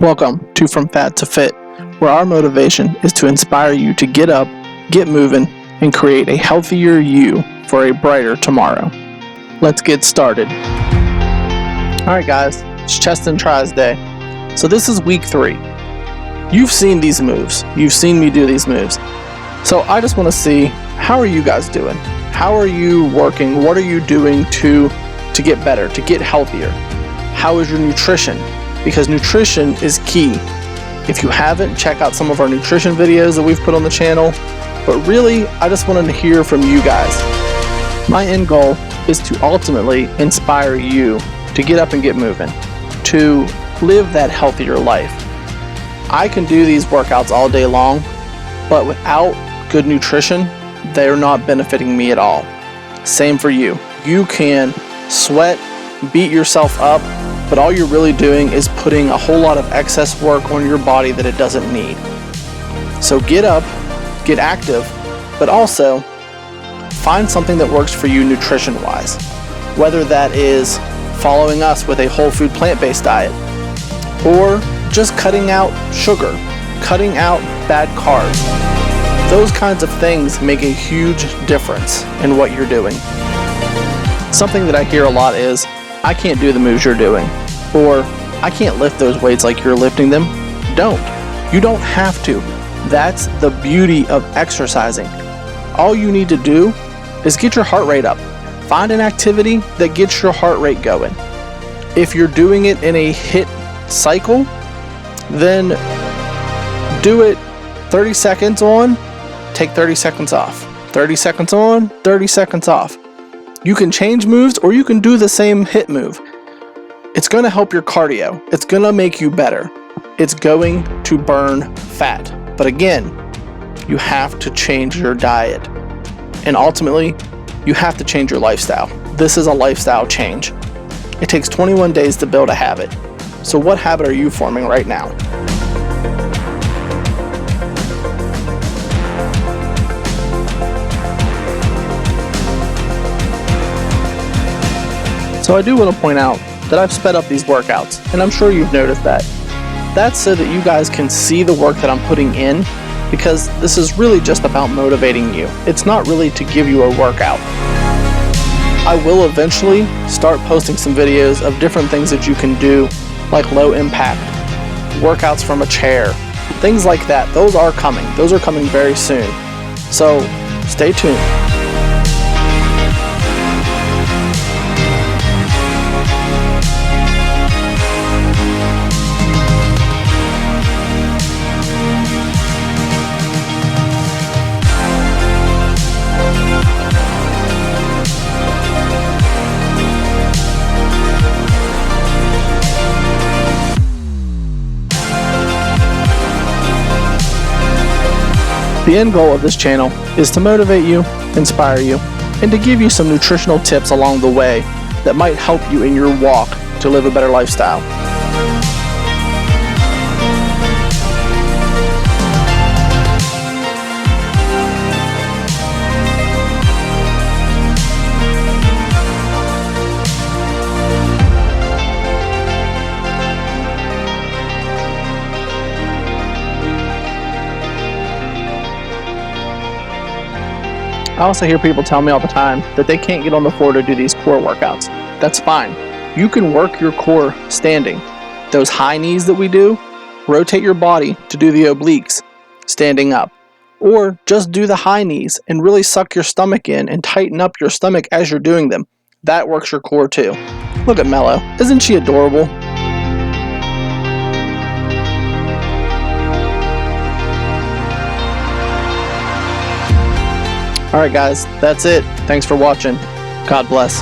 Welcome to From Fat to Fit, where our motivation is to inspire you to get up, get moving, and create a healthier you for a brighter tomorrow. Let's get started. Alright guys, it's chest and tries day. So this is week 3. You've seen these moves. You've seen me do these moves. So I just want to see, how are you guys doing? How are you working? What are you doing to get better, to get healthier? How is your nutrition? Because nutrition is key. If you haven't, check out some of our nutrition videos that we've put on the channel. But really, I just wanted to hear from you guys. My end goal is to ultimately inspire you to get up and get moving, to live that healthier life. I can do these workouts all day long, but without good nutrition, they're not benefiting me at all. Same for you. You can sweat, beat yourself up, but all you're really doing is putting a whole lot of excess work on your body that it doesn't need. So get up, get active, but also find something that works for you nutrition-wise. Whether that is following us with a whole food plant-based diet, or just cutting out sugar, cutting out bad carbs. Those kinds of things make a huge difference in what you're doing. Something that I hear a lot is, I can't do the moves you're doing, or I can't lift those weights like you're lifting them. Don't. You don't have to. That's the beauty of exercising. All you need to do is get your heart rate up. Find an activity that gets your heart rate going. If you're doing it in a HIIT cycle, then do it 30 seconds on, take 30 seconds off. 30 seconds on, 30 seconds off. You can change moves or you can do the same HIIT move. It's going to help your cardio. It's going to make you better. It's going to burn fat. But again, you have to change your diet. And ultimately, you have to change your lifestyle. This is a lifestyle change. It takes 21 days to build a habit. So what habit are you forming right now? So I do want to point out that I've sped up these workouts, and I'm sure you've noticed that. That's so that you guys can see the work that I'm putting in, because this is really just about motivating you. It's not really to give you a workout. I will eventually start posting some videos of different things that you can do, like low impact, workouts from a chair, things like that. Those are coming. Those are coming very soon. So stay tuned. The end goal of this channel is to motivate you, inspire you, and to give you some nutritional tips along the way that might help you in your walk to live a better lifestyle. I also hear people tell me all the time that they can't get on the floor to do these core workouts. That's fine. You can work your core standing. Those high knees that we do, rotate your body to do the obliques standing up. Or just do the high knees and really suck your stomach in and tighten up your stomach as you're doing them. That works your core too. Look at Mello. Isn't she adorable? Alright guys, that's it. Thanks for watching. God bless.